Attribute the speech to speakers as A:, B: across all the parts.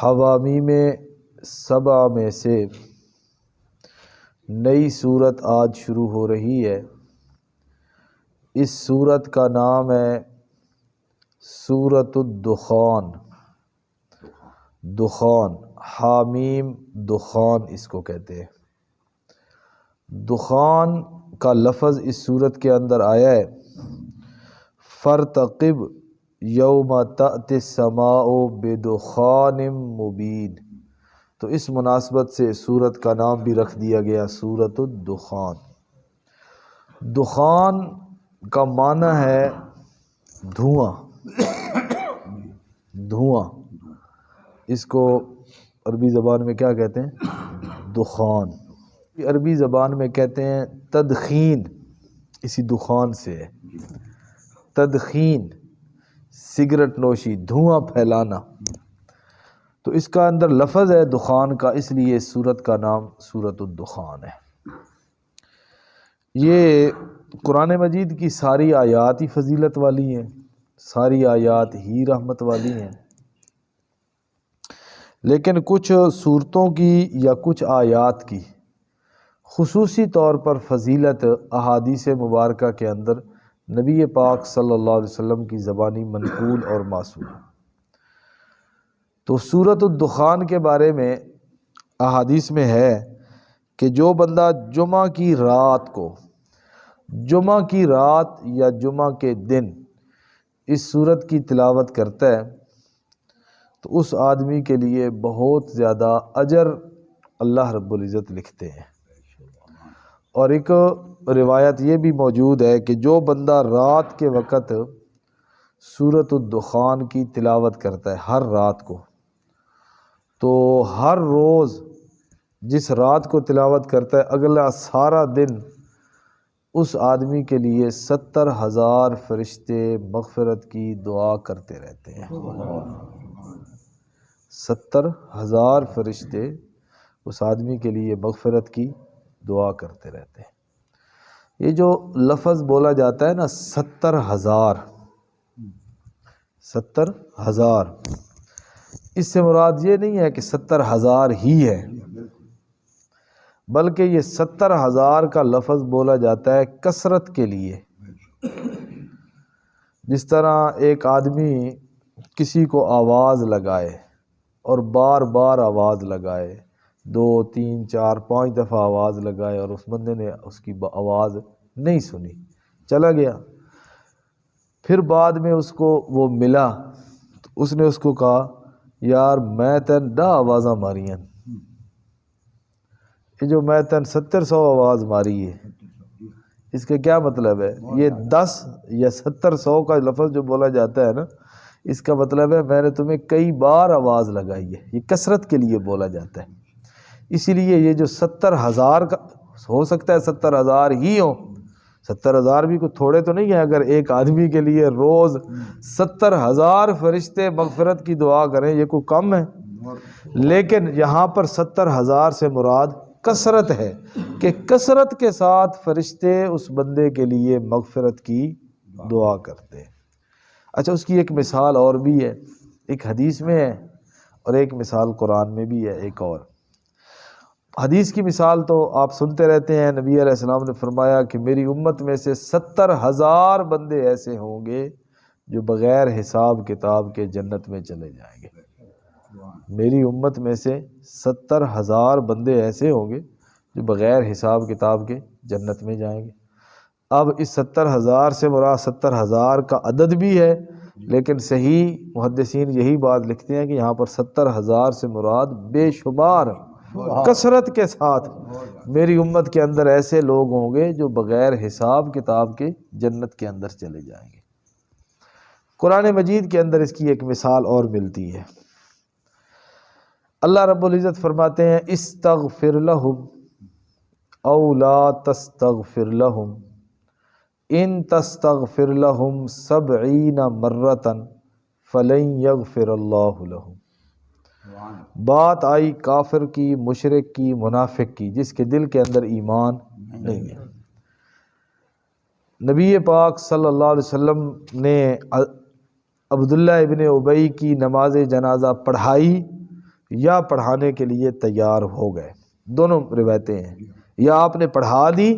A: حوامیم سبع میں سے نئی صورت آج شروع ہو رہی ہے۔ اس صورت کا نام ہے سورۃ الدخان۔ دخان، حامیم دخان اس کو کہتے ہیں۔ دخان کا لفظ اس صورت کے اندر آیا ہے، فَارْتَقِبْ یوم تأتی السماء بدخان مبین۔ تو اس مناسبت سے سورت کا نام بھی رکھ دیا گیا سورۃ الدخان۔ دخان کا معنی ہے دھواں، دھواں۔ اس کو عربی زبان میں کیا کہتے ہیں؟ دخان۔ عربی زبان میں کہتے ہیں تدخین، اسی دخان سے ہے۔ تدخین، سگریٹ نوشی، دھواں پھیلانا۔ تو اس کا اندر لفظ ہے دخان کا، اس لیے اس سورت کا نام سورۃ الدخان ہے۔ یہ قرآن مجید کی ساری آیات ہی فضیلت والی ہیں، ساری آیات ہی رحمت والی ہیں، لیکن کچھ صورتوں کی یا کچھ آیات کی خصوصی طور پر فضیلت احادیث مبارکہ کے اندر نبی پاک صلی اللہ علیہ وسلم کی زبانی منقول اور موصول۔ تو سورۃ الدخان کے بارے میں احادیث میں ہے کہ جو بندہ جمعہ کی رات کو، جمعہ کی رات یا جمعہ کے دن اس سورت کی تلاوت کرتا ہے تو اس آدمی کے لیے بہت زیادہ اجر اللہ رب العزت لکھتے ہیں۔ اور ایک روایت یہ بھی موجود ہے کہ جو بندہ رات کے وقت سورۃ الدخان کی تلاوت کرتا ہے ہر رات کو، تو ہر روز جس رات کو تلاوت کرتا ہے اگلا سارا دن اس آدمی کے لیے 70,000 فرشتے مغفرت کی دعا کرتے رہتے ہیں۔ 70,000 فرشتے اس آدمی کے لیے مغفرت کی دعا کرتے رہتے ہیں۔ یہ جو لفظ بولا جاتا ہے نا 70,000، 70,000، اس سے مراد یہ نہیں ہے کہ 70,000 ہی ہے، بلکہ یہ 70,000 کا لفظ بولا جاتا ہے کثرت کے لیے۔ جس طرح ایک آدمی کسی کو آواز لگائے اور بار بار آواز لگائے، 2 3 4 5 دفعہ آواز لگائے اور اس بندے نے اس کی آواز نہیں سنی، چلا گیا، پھر بعد میں اس کو وہ ملا تو اس نے اس کو کہا یار میں تین 10 آوازاں ماری ہیں، یہ جو میں تین 700 آواز ماری ہے، اس کا کیا مطلب ہے؟ یہ 10 یا 70 100 کا لفظ جو بولا جاتا ہے نا، اس کا مطلب ہے میں نے تمہیں کئی بار آواز لگائی ہے، یہ کثرت کے لیے بولا جاتا ہے۔ اسی لیے یہ جو 70,000 کا ہو سکتا ہے 70,000 ہی ہوں، 70,000 بھی کوئی تھوڑے تو نہیں ہے۔ اگر ایک آدمی کے لیے روز 70,000 فرشتے مغفرت کی دعا کریں یہ کوئی کم ہے، لیکن یہاں پر 70,000 سے مراد کثرت ہے کہ کثرت کے ساتھ فرشتے اس بندے کے لیے مغفرت کی دعا کرتے ہیں۔ اچھا، اس کی ایک مثال اور بھی ہے، ایک حدیث میں ہے اور ایک مثال قرآن میں بھی ہے۔ ایک اور حدیث کی مثال تو آپ سنتے رہتے ہیں، نبی علیہ السلام نے فرمایا کہ میری امت میں سے 70,000 بندے ایسے ہوں گے جو بغیر حساب کتاب کے جنت میں چلے جائیں گے۔ میری امت میں سے 70,000 بندے ایسے ہوں گے جو بغیر حساب کتاب کے جنت میں جائیں گے۔ اب اس 70,000 سے مراد 70,000 کا عدد بھی ہے، لیکن صحیح محدثین یہی بات لکھتے ہیں کہ یہاں پر 70,000 سے مراد بے شمار کثرت کے ساتھ میری امت کے اندر ایسے لوگ ہوں گے جو بغیر حساب کتاب کے جنت کے اندر چلے جائیں گے۔ قرآن مجید کے اندر اس کی ایک مثال اور ملتی ہے۔ اللہ رب العزت فرماتے ہیں استغفر لہم او لا تستغفر لہم ان تستغفر لہم 70 مرۃ فلن یغفر اللہ لہم۔ بات آئی کافر کی، مشرک کی، منافق کی، جس کے دل کے اندر ایمان نہیں ہے۔ نبی پاک صلی اللہ علیہ وسلم نے عبداللہ ابن ابی کی نماز جنازہ پڑھائی یا پڑھانے کے لیے تیار ہو گئے، دونوں روایتیں ہیں، یا آپ نے پڑھا دی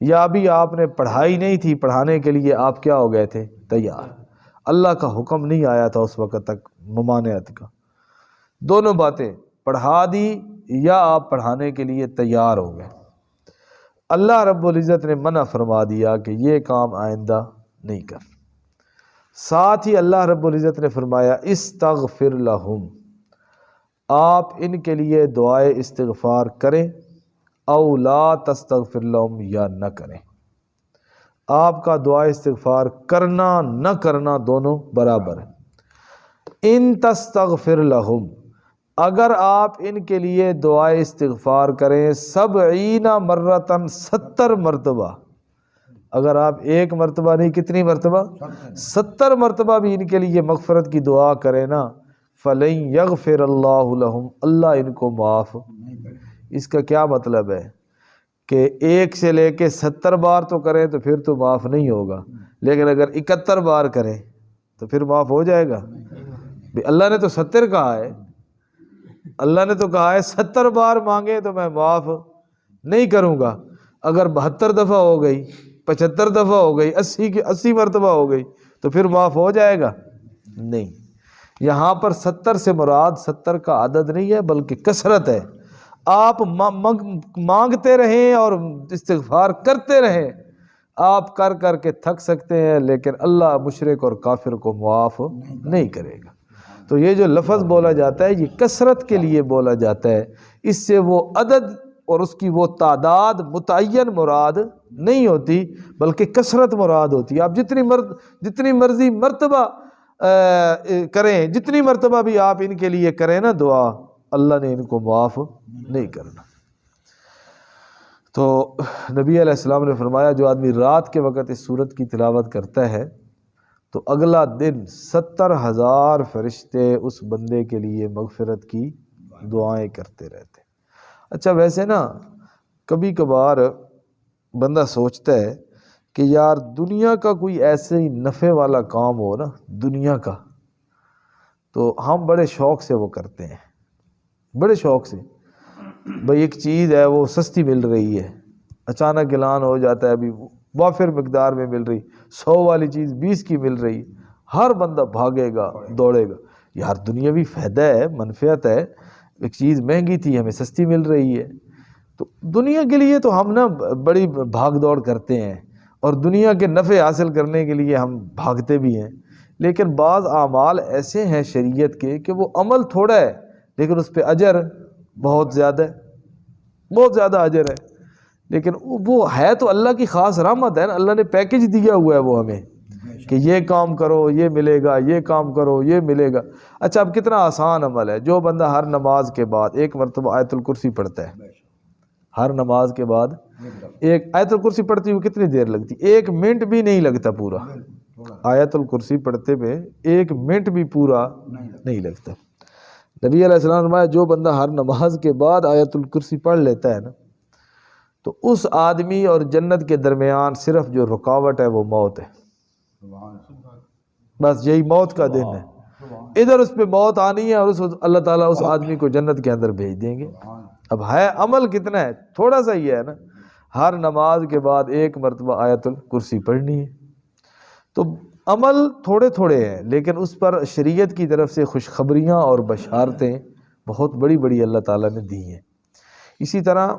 A: یا بھی آپ نے پڑھائی نہیں تھی، پڑھانے کے لیے آپ کیا ہو گئے تھے؟ تیار۔ اللہ کا حکم نہیں آیا تھا اس وقت تک ممانعت کا، دونوں باتیں، پڑھا دی یا آپ پڑھانے کے لیے تیار ہو گئے۔ اللہ رب العزت نے منع فرما دیا کہ یہ کام آئندہ نہیں کر۔ ساتھ ہی اللہ رب العزت نے فرمایا استغفر لہم، آپ ان کے لیے دعائے استغفار کریں، او لا تستغفر لہم، یا نہ کریں۔ آپ کا دعائے استغفار کرنا نہ کرنا دونوں برابر ہیں۔ ان تستغفر لہم، اگر آپ ان کے لیے دعائے استغفار کریں 70 مرتن، 70 مرتبہ، اگر آپ ایک مرتبہ نہیں، کتنی مرتبہ؟ 70 مرتبہ بھی ان کے لیے مغفرت کی دعا کریں نا، فَلَن يَغْفِرَ اللَّهُ لَهُمْ، اللہ ان کو معاف۔ اس کا کیا مطلب ہے کہ ایک سے لے کے 70 بار تو کریں تو پھر تو معاف نہیں ہوگا، لیکن اگر 71 بار کریں تو پھر معاف ہو جائے گا؟ اللہ نے تو 70 کہا ہے، اللہ نے تو کہا ہے 70 بار مانگے تو میں معاف نہیں کروں گا۔ اگر 72 دفعہ ہو گئی، 75 دفعہ ہو گئی، 80 مرتبہ ہو گئی تو پھر معاف ہو جائے گا؟ نہیں۔ یہاں پر 70 سے مراد 70 کا عدد نہیں ہے بلکہ کثرت ہے۔ آپ مانگتے رہیں اور استغفار کرتے رہیں، آپ کر کر کے تھک سکتے ہیں لیکن اللہ مشرک اور کافر کو معاف نہیں کرے گا۔ تو یہ جو لفظ بولا جاتا ہے یہ کثرت کے لیے بولا جاتا ہے، اس سے وہ عدد اور اس کی وہ تعداد متعین مراد نہیں ہوتی بلکہ کثرت مراد ہوتی ہے۔ آپ جتنی مرضی مرتبہ کریں، جتنی مرتبہ بھی آپ ان کے لیے کریں نا دعا، اللہ نے ان کو معاف نہیں کرنا۔ تو نبی علیہ السلام نے فرمایا جو آدمی رات کے وقت اس سورت کی تلاوت کرتا ہے تو اگلا دن 70,000 فرشتے اس بندے کے لیے مغفرت کی دعائیں کرتے رہتے۔ اچھا ویسے نا کبھی کبھار بندہ سوچتا ہے کہ یار دنیا کا کوئی ایسے ہی نفع والا کام ہو نا، دنیا کا، تو ہم بڑے شوق سے وہ کرتے ہیں، بڑے شوق سے۔ بھئی ایک چیز ہے وہ سستی مل رہی ہے، اچانک اعلان ہو جاتا ہے ابھی وافر مقدار میں مل رہی، 100 والی چیز 20 کی مل رہی، ہر بندہ بھاگے گا دوڑے گا، یار دنیاوی فائدہ ہے، منفعت ہے، ایک چیز مہنگی تھی ہمیں سستی مل رہی ہے، تو دنیا کے لیے تو ہم نا بڑی بھاگ دوڑ کرتے ہیں اور دنیا کے نفع حاصل کرنے کے لیے ہم بھاگتے بھی ہیں۔ لیکن بعض اعمال ایسے ہیں شریعت کے کہ وہ عمل تھوڑا ہے لیکن اس پہ اجر بہت زیادہ ہے، بہت زیادہ اجر ہے، لیکن وہ ہے تو اللہ کی خاص رحمت ہے نا، اللہ نے پیکج دیا ہوا ہے وہ ہمیں کہ یہ کام کرو یہ ملے گا، یہ کام کرو یہ ملے گا۔ اچھا اب کتنا آسان عمل ہے، جو بندہ ہر نماز کے بعد ایک مرتبہ آیت الکرسی پڑھتا ہے، ہر نماز کے بعد ایک آیت الکرسی پڑھتی ہوئی کتنی دیر لگتی؟ 1 منٹ بھی نہیں لگتا پورا، آیت الکرسی پڑھتے میں 1 منٹ بھی پورا نہیں لگتا۔ نبی علیہ السلام نے فرمایا جو بندہ ہر نماز کے بعد آیت الکرسی پڑھ لیتا ہے نا تو اس آدمی اور جنت کے درمیان صرف جو رکاوٹ ہے وہ موت ہے، بس یہی موت کا دن ہے، ادھر اس پہ موت آنی ہے اور اللہ تعالیٰ اس آدمی کو جنت کے اندر بھیج دیں گے۔ اب ہے عمل کتنا ہے؟ تھوڑا سا ہی ہے نا، ہر نماز کے بعد 1 مرتبہ آیت الکرسی پڑھنی ہے، تو عمل تھوڑے تھوڑے ہیں لیکن اس پر شریعت کی طرف سے خوشخبریاں اور بشارتیں بہت بڑی بڑی اللہ تعالیٰ نے دی ہیں۔ اسی طرح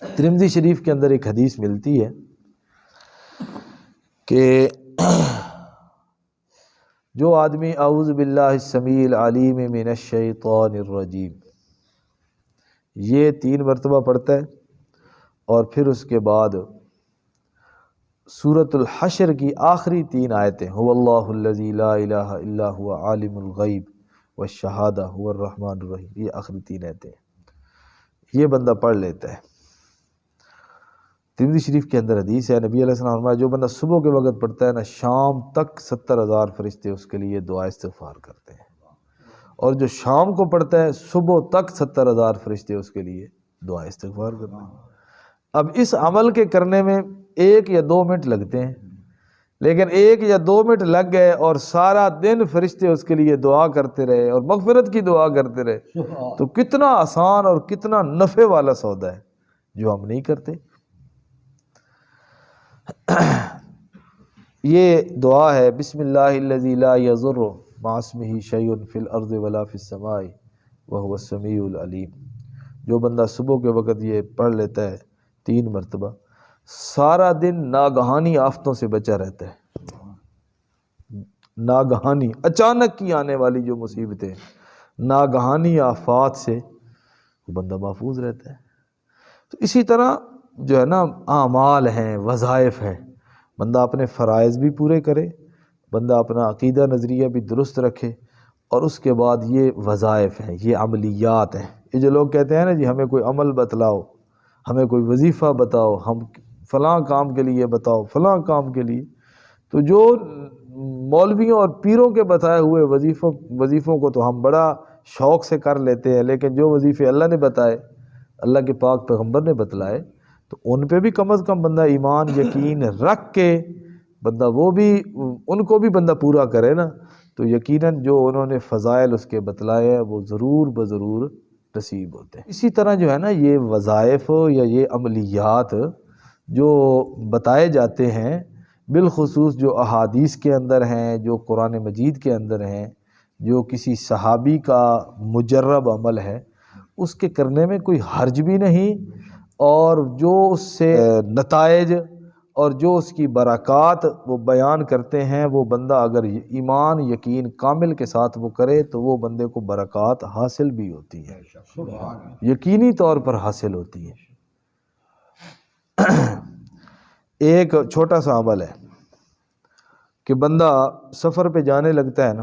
A: ترمذی شریف کے اندر ایک حدیث ملتی ہے کہ جو آدمی اعوذ باللہ السمیع العلیم من الشیطان الرجیم یہ 3 مرتبہ پڑھتا ہے اور پھر اس کے بعد سورۃ الحشر کی آخری 3 آیتیں هو اللہ الذی لا الہ الا هو عالم الغیب والشہادہ هو الرحمن الرحیم، یہ آخری 3 آیتیں یہ بندہ پڑھ لیتا ہے۔ ترمذی شریف کے اندر حدیث ہے، نبی علیہ السلام نے فرمایا جو بندہ صبح کے وقت پڑھتا ہے نا شام تک 70,000 فرشتے اس کے لیے دعا استغفار کرتے ہیں، اور جو شام کو پڑھتا ہے صبح تک 70,000 فرشتے اس کے لیے دعا استغفار کرتے ہیں۔ اب اس عمل کے کرنے میں 1 یا 2 منٹ لگتے ہیں لیکن 1 یا 2 منٹ لگ گئے اور سارا دن فرشتے اس کے لیے دعا کرتے رہے اور مغفرت کی دعا کرتے رہے، تو کتنا آسان اور کتنا نفع والا سودا ہے جو ہم نہیں کرتے۔ یہ دعا ہے بسم اللہ الذی لا یضر مع اسمہ شیء فی الارض ولا فی السماء وہو السمیع العلیم۔ جو بندہ صبح کے وقت یہ پڑھ لیتا ہے 3 مرتبہ، سارا دن ناگہانی آفتوں سے بچا رہتا ہے۔ ناگہانی، اچانک کی آنے والی جو مصیبتیں، ناگہانی آفات سے وہ بندہ محفوظ رہتا ہے۔ تو اسی طرح جو ہے نا اعمال ہیں، وظائف ہیں، بندہ اپنے فرائض بھی پورے کرے، بندہ اپنا عقیدہ نظریہ بھی درست رکھے، اور اس کے بعد یہ وظائف ہیں، یہ عملیات ہیں۔ یہ جو لوگ کہتے ہیں نا جی ہمیں کوئی عمل بتلاؤ، ہمیں کوئی وظیفہ بتاؤ، ہم فلاں کام کے لیے بتاؤ، فلاں کام کے لیے، تو جو مولویوں اور پیروں کے بتائے ہوئے وظیفوں کو تو ہم بڑا شوق سے کر لیتے ہیں، لیکن جو وظیفے اللہ نے بتائے، اللہ کے پاک پیغمبر نے بتلائے، تو ان پہ بھی کم از کم بندہ ایمان یقین رکھ کے بندہ وہ بھی ان کو بھی بندہ پورا کرے نا، تو یقیناً جو انہوں نے فضائل اس کے بتلائے ہیں وہ ضرور بضرور نصیب ہوتے ہیں۔ اسی طرح جو ہے نا یہ وظائف یا یہ عملیات جو بتائے جاتے ہیں، بالخصوص جو احادیث کے اندر ہیں، جو قرآن مجید کے اندر ہیں، جو کسی صحابی کا مجرب عمل ہے، اس کے کرنے میں کوئی حرج بھی نہیں، اور جو اس سے نتائج اور جو اس کی برکات وہ بیان کرتے ہیں، وہ بندہ اگر ایمان یقین کامل کے ساتھ وہ کرے تو وہ بندے کو برکات حاصل بھی ہوتی ہے، یقینی طور پر حاصل ہوتی ہے۔ ایک چھوٹا سا عمل ہے کہ بندہ سفر پہ جانے لگتا ہے نا،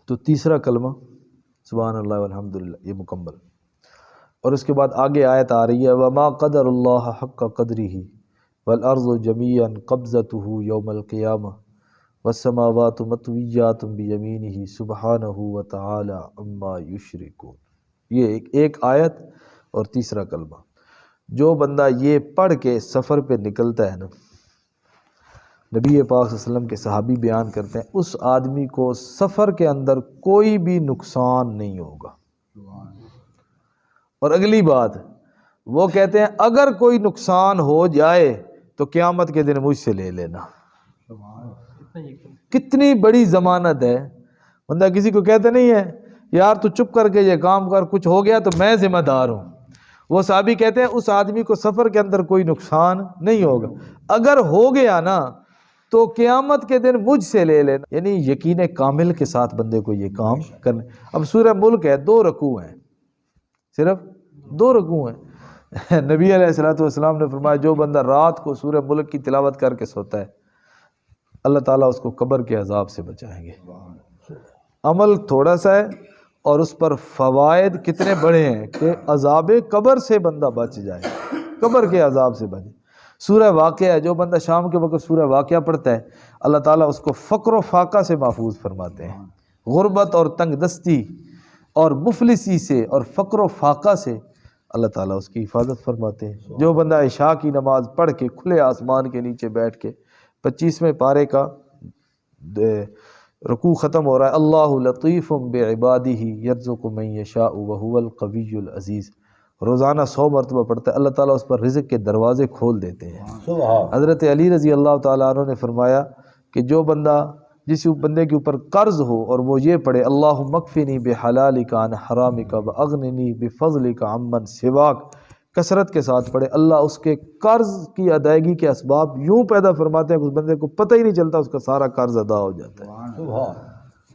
A: تو 3 کلمہ سبحان اللہ والحمدللہ یہ مکمل، اور اس کے بعد آگے آیت آ رہی ہے وما قدر اللہ حق قدرہ والارض جمیعا قبضتہ یوم القیامہ والسماوات مطویات بیمینہ سبحانہ وتعالی عما یشرکون۔ یہ ایک آیت اور 3 کلمہ، جو بندہ یہ پڑھ کے سفر پہ نکلتا ہے نا، نبی پاک صلی اللہ علیہ وسلم کے صحابی بیان کرتے ہیں اس آدمی کو سفر کے اندر کوئی بھی نقصان نہیں ہوگا۔ اور اگلی بات وہ کہتے ہیں اگر کوئی نقصان ہو جائے تو قیامت کے دن مجھ سے لے لینا۔ کتنی بڑی ضمانت ہے، بندہ کسی کو کہتے نہیں ہے یار تو چپ کر کے یہ کام کر، کچھ ہو گیا تو میں ذمہ دار ہوں، وہ صحابی کہتے ہیں اس آدمی کو سفر کے اندر کوئی نقصان نہیں ہوگا، اگر ہو گیا نا تو قیامت کے دن مجھ سے لے لینا، یعنی یقین کامل کے ساتھ بندے کو یہ کام کرنا۔ اب سورہ ملک ہے، 2 رکوع ہیں، صرف 2 رکوع ہیں۔ نبی علیہ السلام نے فرمایا جو بندہ رات کو سورہ ملک کی تلاوت کر کے سوتا ہے اللہ تعالیٰ اس کو قبر کے عذاب سے بچائیں گے۔ عمل تھوڑا سا ہے اور اس پر فوائد کتنے بڑے ہیں کہ عذاب قبر سے بندہ بچ جائے، قبر کے عذاب سے بچے۔ سورہ واقعہ، جو بندہ شام کے وقت سورہ واقعہ پڑھتا ہے اللہ تعالیٰ اس کو فقر و فاقہ سے محفوظ فرماتے ہیں، غربت اور تنگ دستی اور مفلسی سے اور فقر و فاقہ سے اللہ تعالیٰ اس کی حفاظت فرماتے ہیں۔ جو بندہ عشاء کی نماز پڑھ کے کھلے آسمان کے نیچے بیٹھ کے 25ویں پارے کا رکوع ختم ہو رہا ہے اللہ لطیف بعبادہ یرزق من یشاء وہو القوی العزیز، روزانہ 100 مرتبہ پڑھتا ہے، اللہ تعالیٰ اس پر رزق کے دروازے کھول دیتے ہیں۔ حضرت علی رضی اللہ تعالیٰ عنہ نے فرمایا کہ جو بندہ جس بندے کے اوپر قرض ہو اور وہ یہ پڑھے اللہم اکفنی بحلالک عن حرامک واغننی بفضلک عمن سواک، کثرت کے ساتھ پڑھے، اللہ اس کے قرض کی ادائیگی کے اسباب یوں پیدا فرماتے ہیں کہ اس بندے کو پتہ ہی نہیں چلتا اس کا سارا قرض ادا ہو جاتا ہے۔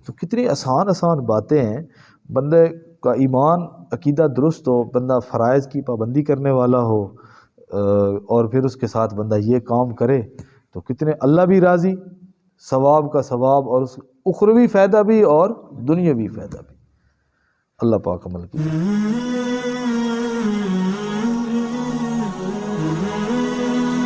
A: تو کتنی آسان باتیں ہیں، بندے کا ایمان عقیدہ درست ہو، بندہ فرائض کی پابندی کرنے والا ہو، اور پھر اس کے ساتھ بندہ یہ کام کرے تو کتنے اللہ بھی راضی، ثواب کا ثواب، اور اس اخروی فائدہ بھی اور دنیاوی فائدہ بھی۔ اللہ پاک عمل کی